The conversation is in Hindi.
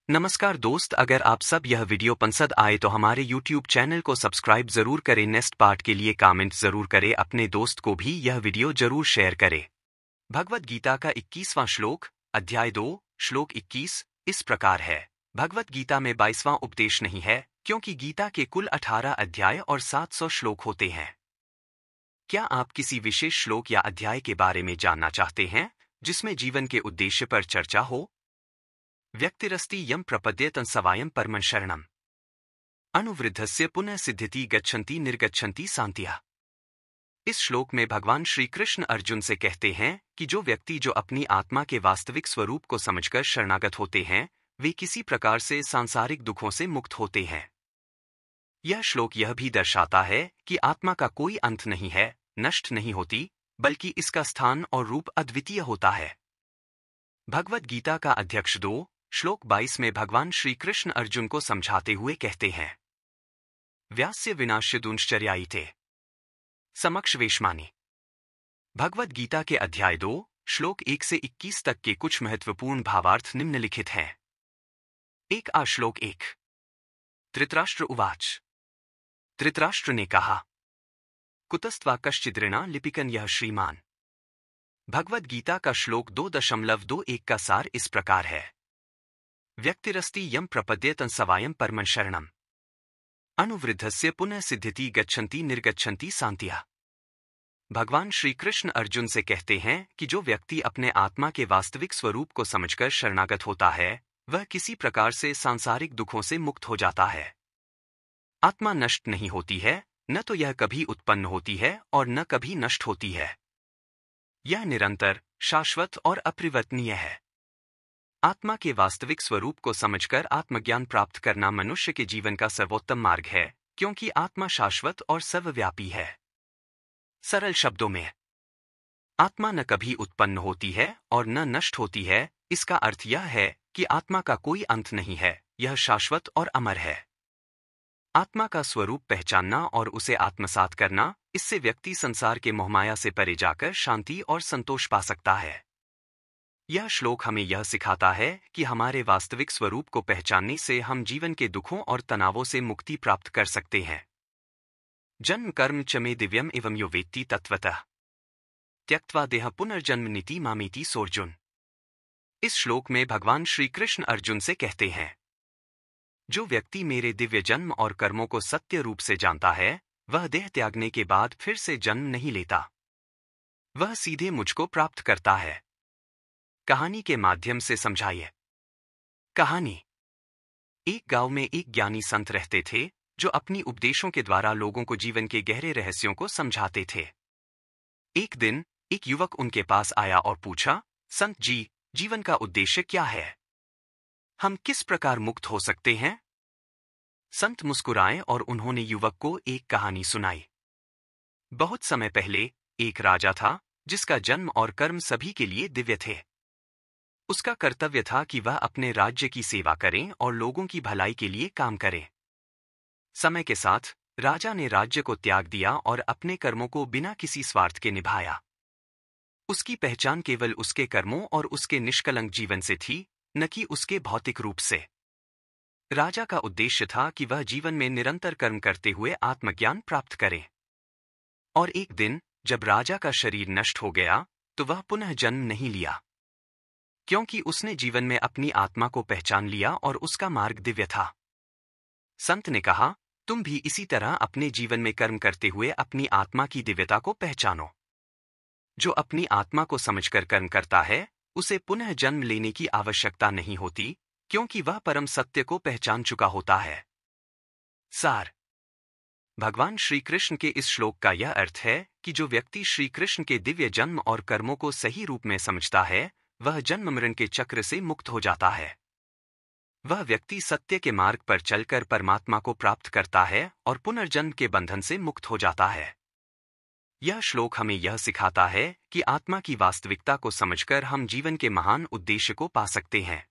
नमस्कार दोस्त, अगर आप सब यह वीडियो पसंद आए तो हमारे YouTube चैनल को सब्सक्राइब जरूर करें। नेक्स्ट पार्ट के लिए कमेंट जरूर करें, अपने दोस्त को भी यह वीडियो जरूर शेयर करें। भगवद गीता का 21वां श्लोक, अध्याय 2, श्लोक 21 इस प्रकार है। भगवद गीता में 22वां उपदेश नहीं है, क्योंकि गीता के कुल 18 अध्याय और 700 श्लोक होते हैं। क्या आप किसी विशेष श्लोक या अध्याय के बारे में जानना चाहते हैं जिसमें जीवन के उद्देश्य पर चर्चा हो? व्यक्तिरस्ति यम प्रपद्येतं सवायं परमं शरणम् अनुवृद्धस्य पुनः सिद्धिति गच्छन्ति निर्गच्छन्ति शांतिः। इस श्लोक में भगवान श्री कृष्ण अर्जुन से कहते हैं कि जो अपनी आत्मा के वास्तविक स्वरूप को समझकर शरणागत होते हैं, वे किसी प्रकार से सांसारिक दुखों से मुक्त होते हैं। यह श्लोक यह भी दर्शाता है कि आत्मा का कोई अंत नहीं है, नष्ट नहीं होती, बल्कि इसका स्थान और रूप अद्वितीय होता है। भगवद गीता का अध्यक्ष 2, श्लोक 22 में भगवान श्री कृष्ण अर्जुन को समझाते हुए कहते हैं, व्यास्य विनाश्य दुंश्चर्यायिते समक्ष वेशमानी। भगवद गीता के अध्याय 2, श्लोक 1 से 21 तक के कुछ महत्वपूर्ण भावार्थ निम्नलिखित हैं। 1 श्लोक 1। धृतराष्ट्र उवाच। धृतराष्ट्र ने कहा, कुतस्त्वा कश्चिद्ऋणा लिपिकन यह श्रीमान। भगवद गीता का श्लोक 2.21 का सार इस प्रकार है। व्यक्तिरस्ति यम प्रपद्येतं सवायं परमं शरणम् अनुवृद्धस्य पुनः सिद्धिति गच्छन्ति निर्गच्छन्ति शांतिः। भगवान श्री कृष्ण अर्जुन से कहते हैं कि जो व्यक्ति अपने आत्मा के वास्तविक स्वरूप को समझकर शरणागत होता है, वह किसी प्रकार से सांसारिक दुखों से मुक्त हो जाता है। आत्मा नष्ट नहीं होती है, न तो यह कभी उत्पन्न होती है और न कभी नष्ट होती है। यह निरंतर, शाश्वत और अपरिवर्तनीय है। आत्मा के वास्तविक स्वरूप को समझकर आत्मज्ञान प्राप्त करना मनुष्य के जीवन का सर्वोत्तम मार्ग है, क्योंकि आत्मा शाश्वत और सर्वव्यापी है। सरल शब्दों में, आत्मा न कभी उत्पन्न होती है और न नष्ट होती है। इसका अर्थ यह है कि आत्मा का कोई अंत नहीं है, यह शाश्वत और अमर है। आत्मा का स्वरूप पहचानना और उसे आत्मसात करना, इससे व्यक्ति संसार के मोहमाया से परे जाकर शांति और संतोष पा सकता है। यह श्लोक हमें यह सिखाता है कि हमारे वास्तविक स्वरूप को पहचानने से हम जीवन के दुखों और तनावों से मुक्ति प्राप्त कर सकते हैं। जन्म कर्म च मे दिव्यम एवं यो वेत्ति तत्वतः त्यक्त्वा देह पुनर्जन्म नीति मामेति सोर्जुन। इस श्लोक में भगवान श्री कृष्ण अर्जुन से कहते हैं, जो व्यक्ति मेरे दिव्य जन्म और कर्मों को सत्य रूप से जानता है, वह देह त्यागने के बाद फिर से जन्म नहीं लेता। वह सीधे मुझको प्राप्त करता है। कहानी के माध्यम से समझाइए। कहानी। एक गांव में एक ज्ञानी संत रहते थे, जो अपनी उपदेशों के द्वारा लोगों को जीवन के गहरे रहस्यों को समझाते थे। एक दिन एक युवक उनके पास आया और पूछा, संत जी, जीवन का उद्देश्य क्या है? हम किस प्रकार मुक्त हो सकते हैं? संत मुस्कुराए और उन्होंने युवक को एक कहानी सुनाई। बहुत समय पहले एक राजा था, जिसका जन्म और कर्म सभी के लिए दिव्य थे। उसका कर्तव्य था कि वह अपने राज्य की सेवा करें और लोगों की भलाई के लिए काम करें। समय के साथ राजा ने राज्य को त्याग दिया और अपने कर्मों को बिना किसी स्वार्थ के निभाया। उसकी पहचान केवल उसके कर्मों और उसके निष्कलंक जीवन से थी, न कि उसके भौतिक रूप से। राजा का उद्देश्य था कि वह जीवन में निरंतर कर्म करते हुए आत्मज्ञान प्राप्त करे। और एक दिन जब राजा का शरीर नष्ट हो गया, तो वह पुनः जन्म नहीं लिया, क्योंकि उसने जीवन में अपनी आत्मा को पहचान लिया और उसका मार्ग दिव्य था। संत ने कहा, तुम भी इसी तरह अपने जीवन में कर्म करते हुए अपनी आत्मा की दिव्यता को पहचानो। जो अपनी आत्मा को समझकर कर्म करता है, उसे पुनः जन्म लेने की आवश्यकता नहीं होती, क्योंकि वह परम सत्य को पहचान चुका होता है। सार। भगवान श्री कृष्ण के इस श्लोक का यह अर्थ है कि जो व्यक्ति श्री कृष्ण के दिव्य जन्म और कर्मों को सही रूप में समझता है, वह जन्म मरण के चक्र से मुक्त हो जाता है। वह व्यक्ति सत्य के मार्ग पर चलकर परमात्मा को प्राप्त करता है और पुनर्जन्म के बंधन से मुक्त हो जाता है। यह श्लोक हमें यह सिखाता है कि आत्मा की वास्तविकता को समझकर हम जीवन के महान उद्देश्य को पा सकते हैं।